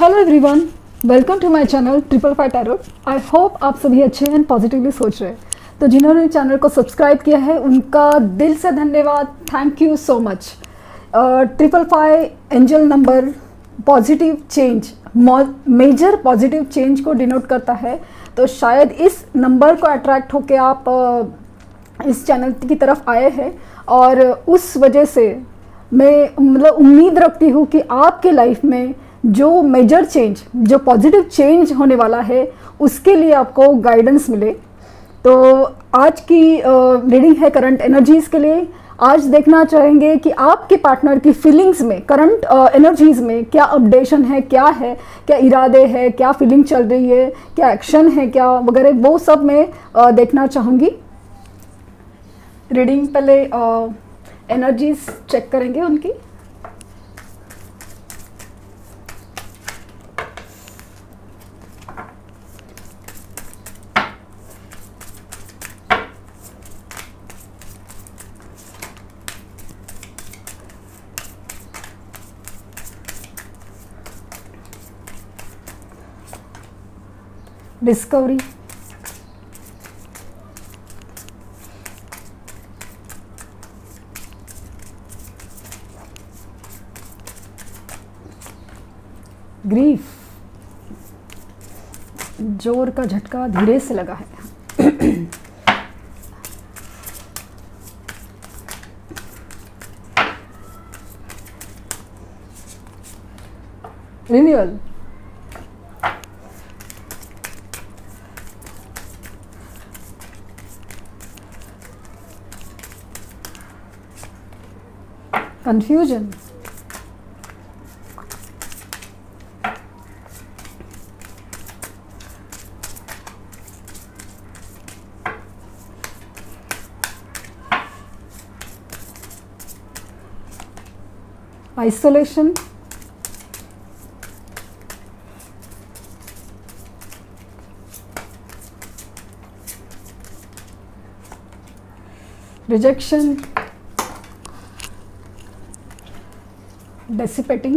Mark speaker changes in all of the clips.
Speaker 1: Hello everyone, welcome to my channel 555 tarot. I hope आप सभी अच्छे हैं, पॉजिटिवली सोच रहे हैं। तो जिन्होंने चैनल को सब्सक्राइब किया है उनका दिल से धन्यवाद, thank you so much. 555 angel number positive change, major positive change को डिनोट करता है। तो शायद इस नंबर को अट्रैक्ट होकर आप इस चैनल की तरफ आए हैं और उस वजह से मैं उम्मीद रखती हूँ कि आपके लाइफ में जो मेजर चेंज, जो पॉजिटिव चेंज होने वाला है उसके लिए आपको गाइडेंस मिले। तो आज की रीडिंग है करंट एनर्जीज़ के लिए। आज देखना चाहेंगे कि आपके पार्टनर की फीलिंग्स में, करंट एनर्जीज़ में क्या अपडेशन है, क्या इरादे हैं, क्या फीलिंग चल रही है, क्या एक्शन है, क्या वगैरह, वो सब मैं देखना चाहूँगी। रीडिंग पहले एनर्जीज चेक करेंगे उनकी। डिस्कवरी, ग्रीफ, जोर का झटका धीरे से लगा है। Renewal, confusion, isolation, rejection, dissipating,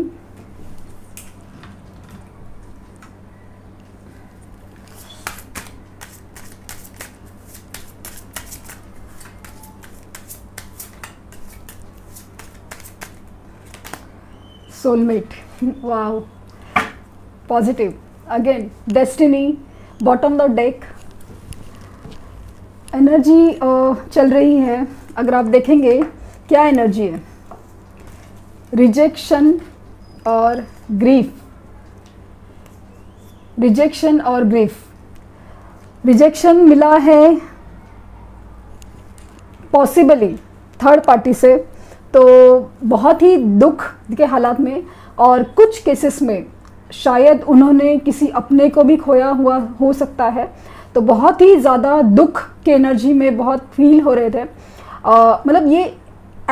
Speaker 1: soulmate, wow, positive, again destiny, bottom the deck, energy चल रही है। अगर आप देखेंगे क्या एनर्जी है, रिजेक्शन और ग्रीफ, रिजेक्शन और ग्रीफ। रिजेक्शन मिला है पॉसिबली थर्ड पार्टी से, तो बहुत ही दुख के हालात में, और कुछ केसेस में शायद उन्होंने किसी अपने को भी खोया हुआ हो सकता है। तो बहुत ही ज़्यादा दुख के एनर्जी में बहुत फील हो रहे थे। मतलब ये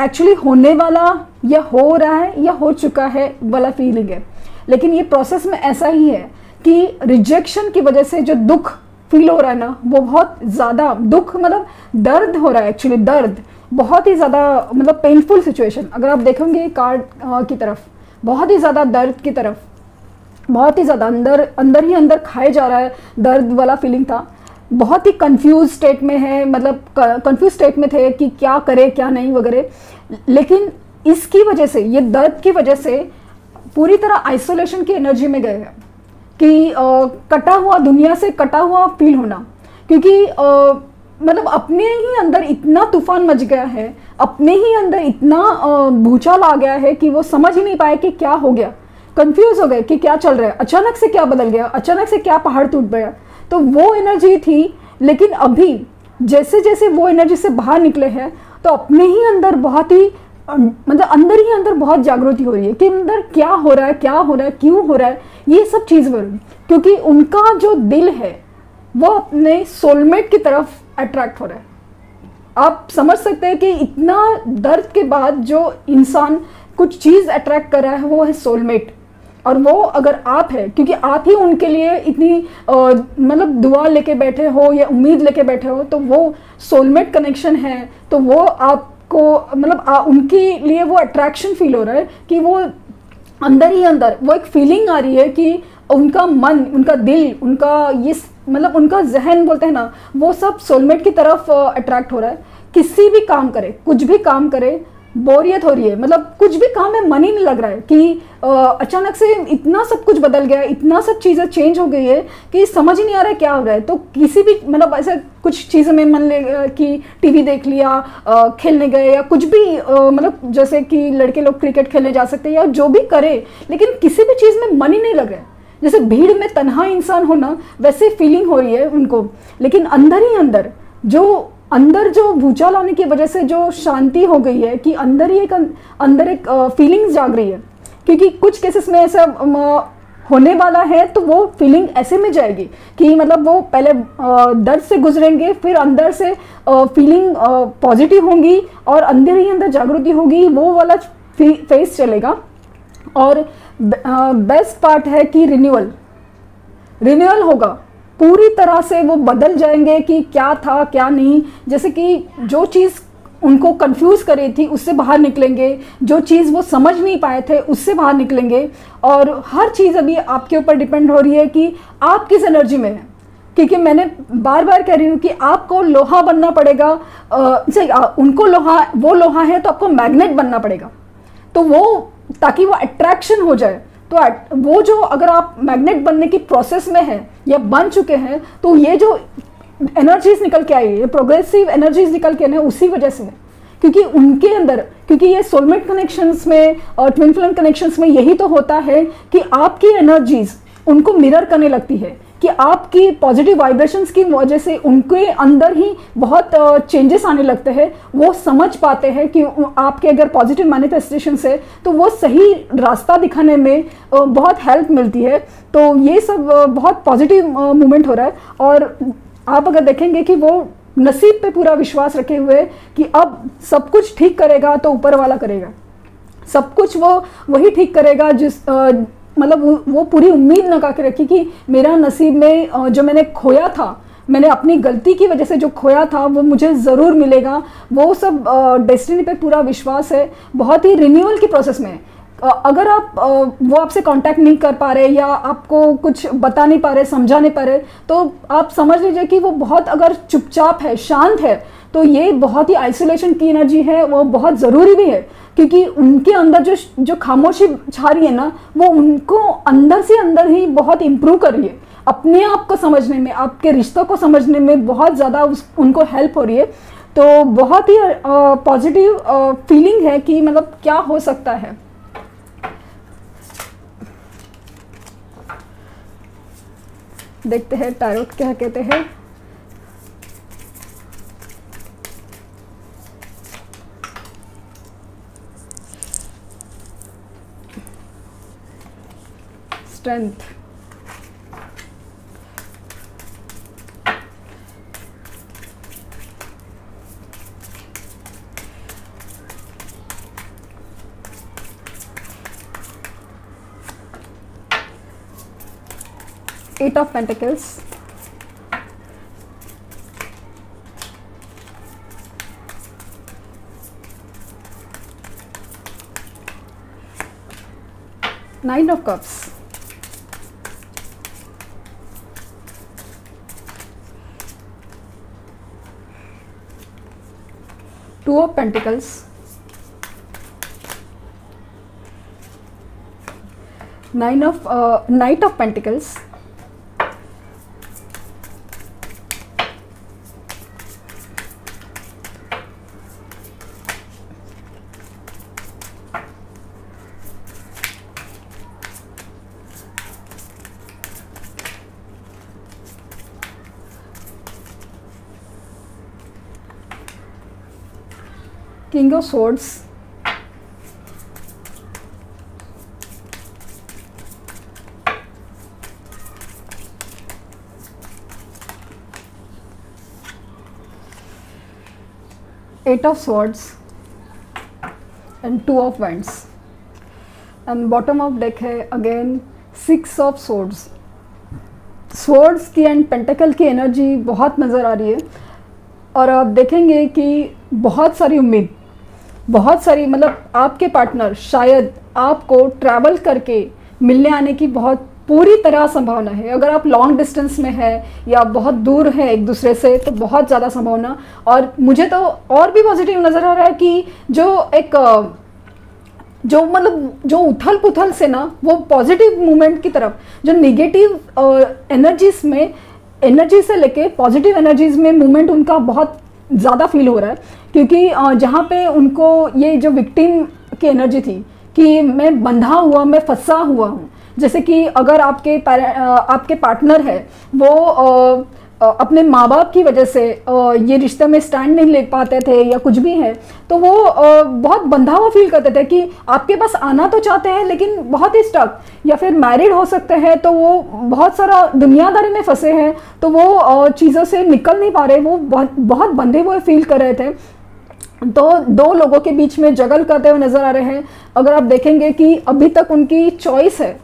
Speaker 1: एक्चुअली होने वाला या हो रहा है या हो चुका है वाला फीलिंग है। लेकिन ये प्रोसेस में ऐसा ही है कि रिजेक्शन की वजह से जो दुख फील हो रहा है ना, वो बहुत ज़्यादा दुख, मतलब दर्द हो रहा है। एक्चुअली दर्द बहुत ही ज़्यादा, मतलब पेनफुल सिचुएशन। अगर आप देखेंगे कार्ड की तरफ, बहुत ही ज़्यादा दर्द की तरफ, बहुत ही ज़्यादा अंदर ही अंदर खाए जा रहा है, दर्द वाला फीलिंग था। बहुत ही कंफ्यूज स्टेट में है, मतलब कंफ्यूज स्टेट में थे कि क्या करे क्या नहीं वगैरह। लेकिन इसकी वजह से, ये दर्द की वजह से पूरी तरह आइसोलेशन की एनर्जी में गए हैं कि कटा हुआ, दुनिया से कटा हुआ फील होना। क्योंकि मतलब अपने ही अंदर इतना तूफान मच गया है, अपने ही अंदर इतना भूचाल आ गया है कि वो समझ ही नहीं पाए कि क्या हो गया। कंफ्यूज हो गए कि क्या चल रहा है, अचानक से क्या बदल गया, अचानक से क्या पहाड़ टूट गया। तो वो एनर्जी थी। लेकिन अभी जैसे जैसे वो एनर्जी से बाहर निकले हैं, तो अपने ही अंदर बहुत ही, मतलब अंदर ही अंदर बहुत जागृति हो रही है कि अंदर क्या हो रहा है, क्या हो रहा है, क्यों हो रहा है, ये सब चीज़ हो रही है। क्योंकि उनका जो दिल है वो अपने सोलमेट की तरफ अट्रैक्ट हो रहा है। आप समझ सकते हैं कि इतना दर्द के बाद जो इंसान कुछ चीज़ अट्रैक्ट कर रहा है वो है सोलमेट। और वो अगर आप है, क्योंकि आप ही उनके लिए इतनी मतलब दुआ लेके बैठे हो या उम्मीद लेके बैठे हो, तो वो सोलमेट कनेक्शन है। तो वो आपको, मतलब उनके लिए वो अट्रैक्शन फील हो रहा है कि वो अंदर ही अंदर वो एक फीलिंग आ रही है कि उनका मन, उनका दिल, उनका ये मतलब उनका जहन बोलते हैं ना, वो सब सोलमेट की तरफ अट्रैक्ट हो रहा है। किसी भी काम करे, कुछ भी काम करे, बोरियत हो रही है, मतलब कुछ भी काम में मन ही नहीं लग रहा है कि अचानक से इतना सब कुछ बदल गया है, इतना सब चीज़ें चेंज हो गई है कि समझ ही नहीं आ रहा है क्या हो रहा है। तो किसी भी मतलब ऐसे कुछ चीज़ें में मन ले कि टीवी देख लिया, खेलने गए या कुछ भी, मतलब जैसे कि लड़के लोग क्रिकेट खेलने जा सकते हैं या जो भी करे, लेकिन किसी भी चीज़ में मन ही नहीं लग रहा है। जैसे भीड़ में तन्हा इंसान होना, वैसे फीलिंग हो रही है उनको। लेकिन अंदर ही अंदर जो भूचाल आने की वजह से जो शांति हो गई है कि अंदर ही अंदर एक फीलिंग्स जाग रही है। क्योंकि कुछ केसेस में ऐसा होने वाला है तो वो फीलिंग ऐसे में जाएगी कि मतलब वो पहले दर्द से गुजरेंगे, फिर अंदर से फीलिंग पॉजिटिव होंगी और अंदर ही अंदर जागृति होगी, वो वाला फेस चलेगा। और बेस्ट पार्ट है कि रिन्यूअल होगा, पूरी तरह से वो बदल जाएंगे कि क्या था क्या नहीं। जैसे कि जो चीज़ उनको कंफ्यूज कर रही थी उससे बाहर निकलेंगे, जो चीज़ वो समझ नहीं पाए थे उससे बाहर निकलेंगे। और हर चीज़ अभी आपके ऊपर डिपेंड हो रही है कि आप किस एनर्जी में हैं। क्योंकि मैंने बार बार कह रही हूँ कि आपको लोहा बनना पड़ेगा, उनको वो लोहा है तो आपको मैग्नेट बनना पड़ेगा, तो वो ताकि वो अट्रैक्शन हो जाए। तो वो जो अगर आप मैग्नेट बनने की प्रोसेस में हैं या बन चुके हैं, तो ये जो एनर्जीज निकल के आई, ये प्रोग्रेसिव एनर्जीज निकल के ना उसी वजह से है। क्योंकि उनके अंदर, क्योंकि ये सोलमेट कनेक्शंस में और ट्विन फ्लेम कनेक्शंस में यही तो होता है कि आपकी एनर्जीज उनको मिरर करने लगती है, कि आपकी पॉजिटिव वाइब्रेशंस की वजह से उनके अंदर ही बहुत चेंजेस आने लगते हैं। वो समझ पाते हैं कि आपके अगर पॉजिटिव मैनिफेस्टेशन है तो वो सही रास्ता दिखाने में बहुत हेल्प मिलती है। तो ये सब बहुत पॉजिटिव मूवमेंट हो रहा है। और आप अगर देखेंगे कि वो नसीब पे पूरा विश्वास रखे हुए कि अब सब कुछ ठीक करेगा, तो ऊपर वाला करेगा सब कुछ, वो वही ठीक करेगा जिस मतलब वो पूरी उम्मीद लगा के रखी कि मेरा नसीब में जो मैंने खोया था, मैंने अपनी गलती की वजह से जो खोया था वो मुझे ज़रूर मिलेगा। वो सब डेस्टिनी पे पूरा विश्वास है। बहुत ही रिन्यूअल की प्रोसेस में अगर आप वो आपसे कांटेक्ट नहीं कर पा रहे या आपको कुछ बता नहीं पा रहे, समझा नहीं पा रहे, तो आप समझ लीजिए कि वो बहुत अगर चुपचाप है, शांत है, तो ये बहुत ही आइसोलेशन की एनर्जी है। वो बहुत ज़रूरी भी है क्योंकि उनके अंदर जो खामोशी छा रही है ना, वो उनको अंदर से अंदर ही बहुत इम्प्रूव कर रही है। अपने आप को समझने में, आपके रिश्तों को समझने में बहुत ज़्यादा उनको हेल्प हो रही है। तो बहुत ही पॉजिटिव फीलिंग है कि मतलब क्या हो सकता है। देखते हैं टैरोट क्या कहते हैं। Strength, Eight of Pentacles, Nine of Cups, Two of Pentacles, Knight of Pentacles, King of Swords, Eight of Swords and Two of Wands, and bottom of deck है again Six of Swords। Swords की and pentacle की energy बहुत नज़र आ रही है। और आप देखेंगे कि बहुत सारी उम्मीद, बहुत सारी, मतलब आपके पार्टनर शायद आपको ट्रैवल करके मिलने आने की बहुत पूरी तरह संभावना है। अगर आप लॉन्ग डिस्टेंस में है या बहुत दूर है एक दूसरे से तो बहुत ज़्यादा संभावना। और मुझे तो और भी पॉजिटिव नज़र आ रहा है कि जो उथल पुथल से ना वो पॉजिटिव मूवमेंट की तरफ, जो निगेटिव एनर्जी से लेके पॉजिटिव एनर्जीज में मूवमेंट उनका बहुत ज़्यादा फील हो रहा है। क्योंकि जहाँ पे उनको ये जो विक्टिम की एनर्जी थी कि मैं बंधा हुआ, मैं फंसा हुआ हूँ, जैसे कि अगर आपके पार्टनर है वो अपने माँ बाप की वजह से ये रिश्ते में स्टैंड नहीं ले पाते थे या कुछ भी है, तो वो बहुत बंधा हुआ फील करते थे कि आपके पास आना तो चाहते हैं लेकिन बहुत ही स्टक, या फिर मैरिड हो सकते हैं तो वो बहुत सारा दुनियादारी में फंसे हैं, तो वो चीज़ों से निकल नहीं पा रहे, वो बहुत बंधे हुए फील कर रहे थे। तो दो लोगों के बीच में जगल करते हुए नजर आ रहे हैं। अगर आप देखेंगे कि अभी तक उनकी चॉइस है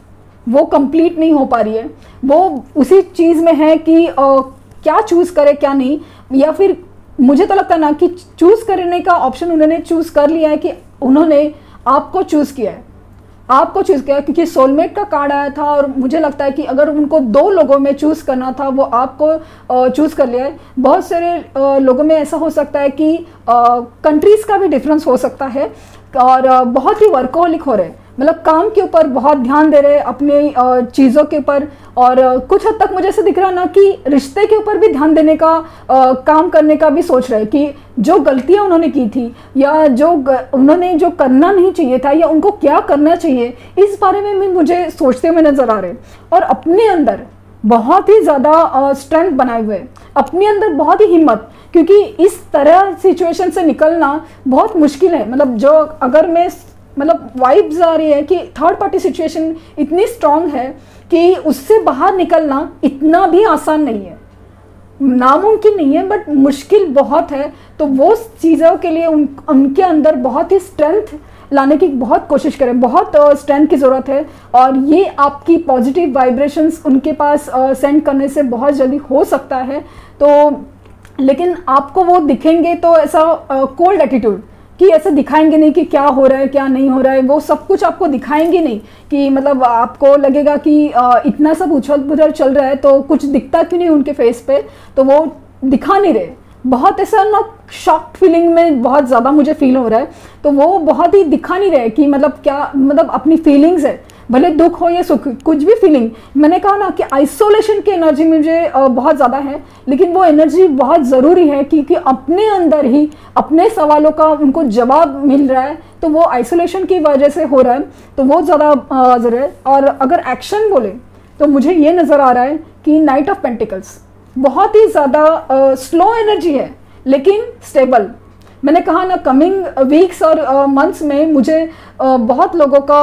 Speaker 1: वो कंप्लीट नहीं हो पा रही है, वो उसी चीज़ में है कि क्या चूज़ करे क्या नहीं, या फिर मुझे तो लगता है ना कि चूज़ करने का ऑप्शन उन्होंने चूज़ कर लिया है कि उन्होंने आपको चूज़ किया है, क्योंकि सोलमेट का कार्ड आया था। और मुझे लगता है कि अगर उनको दो लोगों में चूज़ करना था वो आपको चूज़ कर लिया है। बहुत सारे लोगों में ऐसा हो सकता है कि कंट्रीज़ का भी डिफरेंस हो सकता है और बहुत ही वर्कोहलिक हो रहे हैं, मतलब काम के ऊपर बहुत ध्यान दे रहे हैं, अपनी चीज़ों के ऊपर, और कुछ हद तक मुझे ऐसा दिख रहा ना कि रिश्ते के ऊपर भी ध्यान देने का काम करने का भी सोच रहे हैं कि जो गलतियां उन्होंने की थी या उन्होंने जो करना नहीं चाहिए था या उनको क्या करना चाहिए, इस बारे में मुझे सोचते हुए नजर आ रहे हैं। और अपने अंदर बहुत ही ज़्यादा स्ट्रेंथ बनाए हुए, अपने अंदर बहुत ही हिम्मत, क्योंकि इस तरह सिचुएशन से निकलना बहुत मुश्किल है। मतलब वाइब्स आ रही है कि थर्ड पार्टी सिचुएशन इतनी स्ट्रांग है कि उससे बाहर निकलना इतना भी आसान नहीं है, नामुमकिन नहीं है, बट मुश्किल बहुत है। तो वो चीज़ों के लिए उनके अंदर बहुत ही स्ट्रेंथ लाने की बहुत कोशिश करें, बहुत स्ट्रेंथ की ज़रूरत है। और ये आपकी पॉजिटिव वाइब्रेशंस उनके पास सेंड करने से बहुत जल्दी हो सकता है। तो लेकिन आपको वो दिखेंगे तो ऐसा कोल्ड एटीट्यूड कि ऐसे दिखाएंगे नहीं कि क्या हो रहा है क्या नहीं हो रहा है, वो सब कुछ आपको दिखाएंगे नहीं कि मतलब आपको लगेगा कि इतना सब उछल पुछल चल रहा है तो कुछ दिखता क्यों नहीं उनके फेस पे, तो वो दिखा नहीं रहे। बहुत ऐसा ना शॉक्ड फीलिंग में बहुत ज़्यादा मुझे फील हो रहा है, तो वो बहुत ही दिखा नहीं रहे कि मतलब क्या, मतलब अपनी फीलिंग्स है, भले दुख हो या सुख, कुछ भी फीलिंग। मैंने कहा ना कि आइसोलेशन की एनर्जी मुझे बहुत ज़्यादा है, लेकिन वो एनर्जी बहुत ज़रूरी है क्योंकि अपने अंदर ही अपने सवालों का उनको जवाब मिल रहा है, तो वो आइसोलेशन की वजह से हो रहा है, तो वो ज़्यादा ज़रूरी है। और अगर एक्शन बोले तो मुझे ये नज़र आ रहा है कि नाइट ऑफ पेंटिकल्स बहुत ही ज़्यादा स्लो एनर्जी है लेकिन स्टेबल। मैंने कहा ना कमिंग वीक्स और मंथ्स में मुझे बहुत लोगों का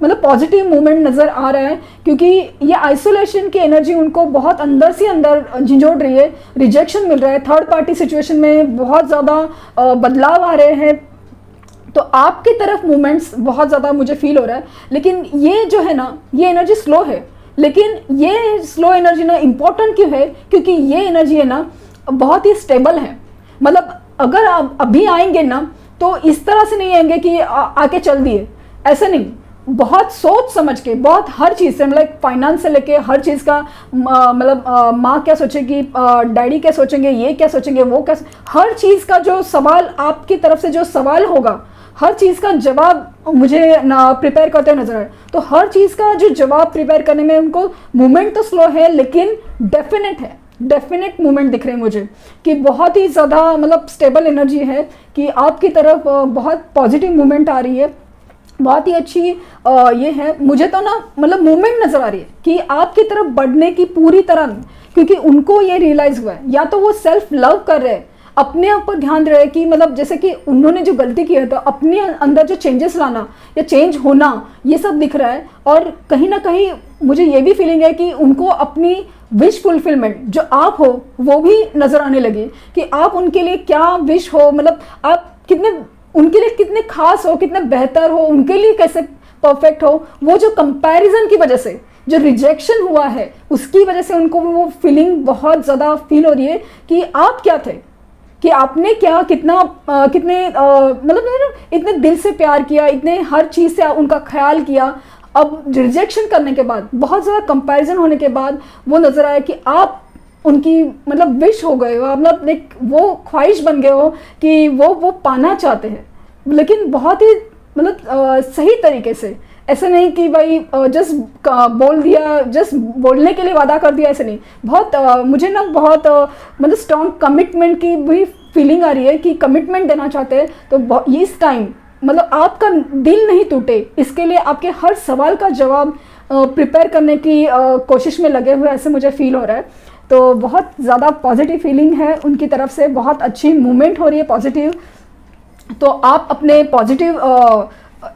Speaker 1: मतलब पॉजिटिव मूवमेंट नज़र आ रहा है, क्योंकि ये आइसोलेशन की एनर्जी उनको बहुत अंदर से अंदर झंझोड़ रही है, रिजेक्शन मिल रहा है, थर्ड पार्टी सिचुएशन में बहुत ज़्यादा बदलाव आ रहे हैं, तो आपकी तरफ मूवमेंट्स बहुत ज़्यादा मुझे फील हो रहा है। लेकिन ये जो है ना ये एनर्जी स्लो है, लेकिन ये स्लो एनर्जी ना इम्पोर्टेंट क्यों है, क्योंकि ये एनर्जी है ना बहुत ही स्टेबल है। मतलब अगर आप अभी आएंगे ना तो इस तरह से नहीं आएंगे कि आके चल दिए, ऐसे नहीं, बहुत सोच समझ के, बहुत हर चीज़ से, मतलब फाइनेंस से लेके हर चीज़ का, मतलब माँ क्या सोचेगी, डैडी क्या सोचेंगे, ये क्या सोचेंगे, वो क्या, हर चीज़ का जो सवाल आपकी तरफ से जो सवाल होगा, हर चीज़ का जवाब मुझे ना प्रिपेयर करते नजर आए। तो हर चीज़ का जो जवाब प्रिपेयर करने में उनको मूवमेंट तो स्लो है लेकिन डेफिनेट है, डेफिनेट मूवमेंट दिख रहे हैं मुझे कि बहुत ही ज़्यादा मतलब स्टेबल एनर्जी है कि आपकी तरफ बहुत पॉजिटिव मूवमेंट आ रही है, बहुत ही अच्छी ये है। मुझे तो ना मतलब मूवमेंट नज़र आ रही है कि आपकी तरफ बढ़ने की पूरी तरह, क्योंकि उनको ये रियलाइज़ हुआ है, या तो वो सेल्फ लव कर रहे हैं, अपने आप पर ध्यान दे रहे हैं कि मतलब जैसे कि उन्होंने जो गलती की है तो अपने अंदर जो चेंजेस लाना या चेंज होना ये सब दिख रहा है। और कहीं ना कहीं मुझे ये भी फीलिंग है कि उनको अपनी विश फुलफिलमेंट जो आप हो वो भी नज़र आने लगी कि आप उनके लिए क्या विश हो, मतलब आप कितने उनके लिए कितने खास हो, कितने बेहतर हो, उनके लिए कैसे परफेक्ट हो। वो जो कंपैरिजन की वजह से जो रिजेक्शन हुआ है उसकी वजह से उनको वो फीलिंग बहुत ज़्यादा फील हो रही है कि आप क्या थे, कि आपने क्या कितना कितने मतलब इतने दिल से प्यार किया, इतने हर चीज़ से उनका ख्याल किया। अब रिजेक्शन करने के बाद, बहुत ज़्यादा कंपैरिजन होने के बाद वो नज़र आया कि आप उनकी मतलब विश हो गए हो, मतलब एक वो ख्वाहिश बन गए हो कि वो पाना चाहते हैं, लेकिन बहुत ही मतलब सही तरीके से। ऐसे नहीं कि भाई जस्ट बोल दिया, जस्ट बोलने के लिए वादा कर दिया, ऐसे नहीं। बहुत मुझे ना बहुत मतलब स्ट्रॉन्ग कमिटमेंट की भी फीलिंग आ रही है कि कमिटमेंट देना चाहते हैं। तो इस टाइम मतलब आपका दिल नहीं टूटे, इसके लिए आपके हर सवाल का जवाब प्रिपेयर करने की कोशिश में लगे हुए, ऐसे मुझे फील हो रहा है। तो बहुत ज़्यादा पॉजिटिव फीलिंग है उनकी तरफ से, बहुत अच्छी मूवमेंट हो रही है पॉजिटिव। तो आप अपने पॉजिटिव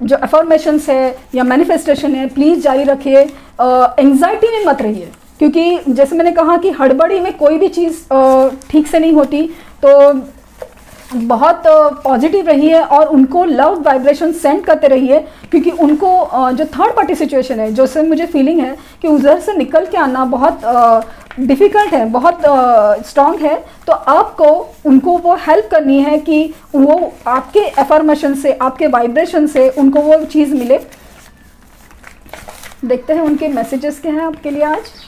Speaker 1: जो अफर्मेशंस है या मैनिफेस्टेशन है प्लीज़ जारी रखिए, एंग्जाइटी में मत रहिए, क्योंकि जैसे मैंने कहा कि हड़बड़ी में कोई भी चीज़ ठीक से नहीं होती। तो बहुत पॉजिटिव रहिए और उनको लव वाइब्रेशन सेंड करते रहिए, क्योंकि उनको जो थर्ड पार्टी सिचुएशन है, जो से मुझे फीलिंग है कि उधर से निकल के आना बहुत डिफ़िकल्ट है, बहुत स्ट्रॉन्ग है। तो आपको उनको वो हेल्प करनी है कि वो आपके एफर्मेशन से, आपके वाइब्रेशन से उनको वो चीज़ मिले। देखते हैं उनके मैसेजेस क्या हैं आपके लिए आज।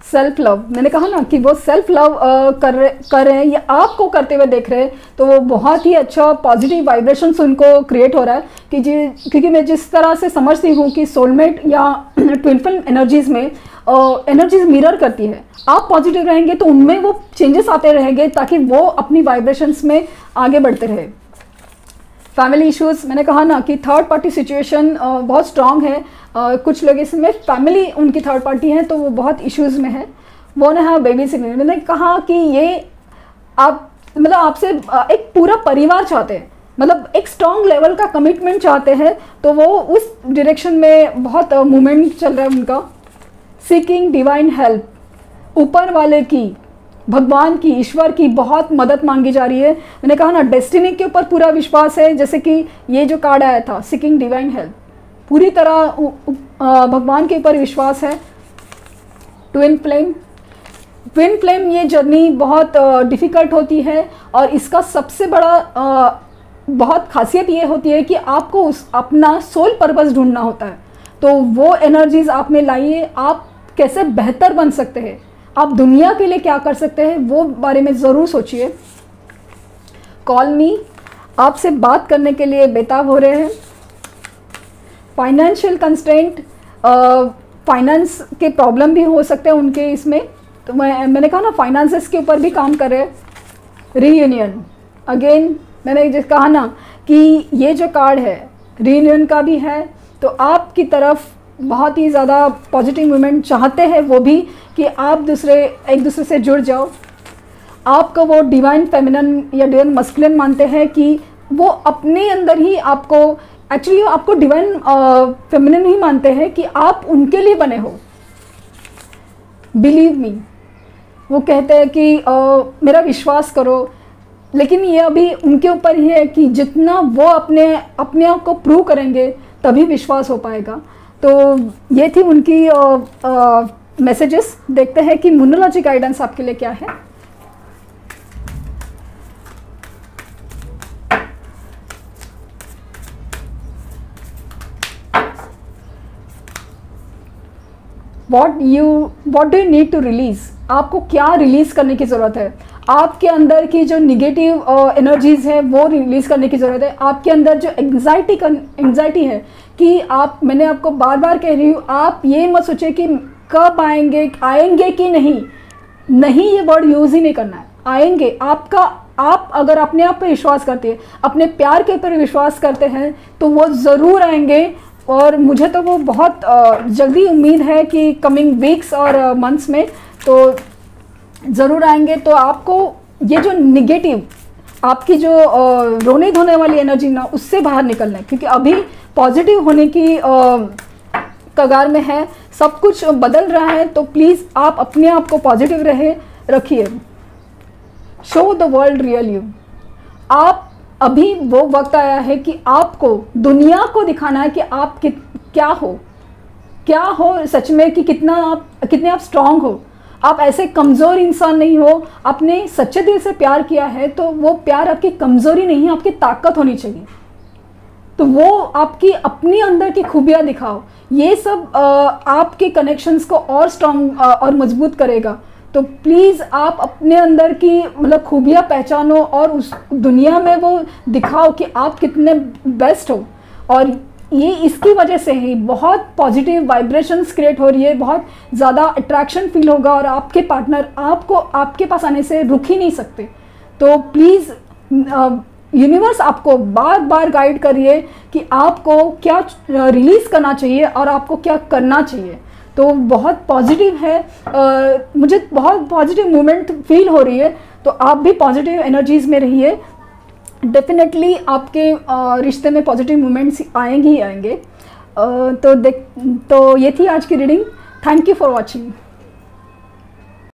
Speaker 1: सेल्फ लव, मैंने कहा ना कि वो सेल्फ लव कर रहे हैं या आपको करते हुए देख रहे हैं, तो वो बहुत ही अच्छा पॉजिटिव वाइब्रेशंस उनको क्रिएट हो रहा है। कि क्योंकि मैं जिस तरह से समझती हूँ कि सोलमेट या ट्विन फ्लेम एनर्जीज़ में एनर्जीज मिरर करती है। आप पॉजिटिव रहेंगे तो उनमें वो चेंजेस आते रहेंगे, ताकि वो अपनी वाइब्रेशंस में आगे बढ़ते रहे। फैमिली इश्यूज़, मैंने कहा ना कि थर्ड पार्टी सिचुएशन बहुत स्ट्रांग है। कुछ लोग इसमें फैमिली उनकी थर्ड पार्टी है, तो वो बहुत इश्यूज़ में है। वो ना बेबी सिग्नल, मैंने कहा कि ये आप मतलब आपसे एक पूरा परिवार चाहते हैं, मतलब एक स्ट्रांग लेवल का कमिटमेंट चाहते हैं, तो वो उस डायरेक्शन में बहुत मूवमेंट चल रहा है उनका। सीकिंग डिवाइन हेल्प, ऊपर वाले की, भगवान की, ईश्वर की बहुत मदद मांगी जा रही है। मैंने कहा ना डेस्टिनी के ऊपर पूरा विश्वास है, जैसे कि ये जो कार्ड आया था सीकिंग डिवाइन हेल्प, पूरी तरह भगवान के ऊपर विश्वास है। ट्विन फ्लेम ये जर्नी बहुत डिफ़िकल्ट होती है, और इसका सबसे बड़ा बहुत खासियत ये होती है कि आपको अपना सोल पर्पस ढूंढना होता है। तो वो एनर्जीज आप में लाइए, आप कैसे बेहतर बन सकते हैं, आप दुनिया के लिए क्या कर सकते हैं, वो बारे में ज़रूर सोचिए। कॉल मी, आपसे बात करने के लिए बेताब हो रहे हैं। फाइनेंशियल कंस्ट्रेंट, फाइनेंस के प्रॉब्लम भी हो सकते हैं उनके इसमें, तो मैंने कहा ना फाइनेंसेस के ऊपर भी काम कर रहे हैं। रीयूनियन, अगेन मैंने कहा ना कि ये जो कार्ड है रीयूनियन का भी है, तो आपकी तरफ बहुत ही ज़्यादा पॉजिटिव मूवमेंट चाहते हैं वो भी, कि आप एक दूसरे से जुड़ जाओ। आपको वो डिवाइन फेमिनिन या डिवाइन मस्कुलिन मानते हैं कि वो अपने अंदर ही आपको, एक्चुअली आपको डिवाइन फेमिनिन ही मानते हैं कि आप उनके लिए बने हो। बिलीव मी, वो कहते हैं कि मेरा विश्वास करो, लेकिन ये अभी उनके ऊपर ही है कि जितना वो अपने आप को प्रूव करेंगे तभी विश्वास हो पाएगा। तो ये थी उनकी मैसेजेस। देखते हैं कि न्यूमरोलॉजी गाइडेंस आपके लिए क्या है। what do you need to release, आपको क्या रिलीज करने की ज़रूरत है। आपके अंदर की जो निगेटिव एनर्जीज है वो रिलीज करने की ज़रूरत है। आपके अंदर जो एंग्जाइटी है कि आप, मैंने आपको बार बार कह रही हूँ, आप ये मत सोचे कि कब आएंगे कि नहीं, ये वर्ड यूज़ ही नहीं करना है। आएंगे, आप अगर अपने आप पे विश्वास करते हैं, अपने प्यार के ऊपर विश्वास करते हैं, तो वो ज़रूर आएंगे। और मुझे तो वो बहुत जल्दी उम्मीद है कि कमिंग वीक्स और मंथ्स में तो ज़रूर आएंगे। तो आपको ये जो निगेटिव, आपकी जो रोने धोने वाली एनर्जी ना, उससे बाहर निकलना है, क्योंकि अभी पॉजिटिव होने की कगार में है, सब कुछ बदल रहा है। तो प्लीज़ आप अपने आप को पॉजिटिव रखिए। Show the world real you, आप अभी वो वक्त आया है कि आपको दुनिया को दिखाना है कि आप क्या हो सच में, कि कितने आप स्ट्रांग हो, आप ऐसे कमज़ोर इंसान नहीं हो। आपने सच्चे दिल से प्यार किया है तो वो प्यार आपकी कमज़ोरी नहीं है, आपकी ताकत होनी चाहिए। तो वो आपकी अपनी अंदर की खूबियाँ दिखाओ, ये सब आपके कनेक्शंस को और स्ट्रांग और मजबूत करेगा। तो प्लीज़ आप अपने अंदर की मतलब खूबियाँ पहचानो और उस दुनिया में वो दिखाओ कि आप कितने बेस्ट हो। और ये इसकी वजह से ही बहुत पॉजिटिव वाइब्रेशंस क्रिएट हो रही है, बहुत ज़्यादा अट्रैक्शन फील होगा और आपके पार्टनर आपको आपके पास आने से रुक ही नहीं सकते। तो प्लीज़ यूनिवर्स आपको बार बार गाइड करिए कि आपको क्या रिलीज़ करना चाहिए और आपको क्या करना चाहिए। तो बहुत पॉजिटिव है, मुझे बहुत पॉजिटिव मूवमेंट फील हो रही है। तो आप भी पॉजिटिव एनर्जीज़ में रहिए, डेफिनेटली आपके रिश्ते में पॉजिटिव मूवमेंट्स आएंगे ही आएंगे। तो ये थी आज की reading. Thank you for watching.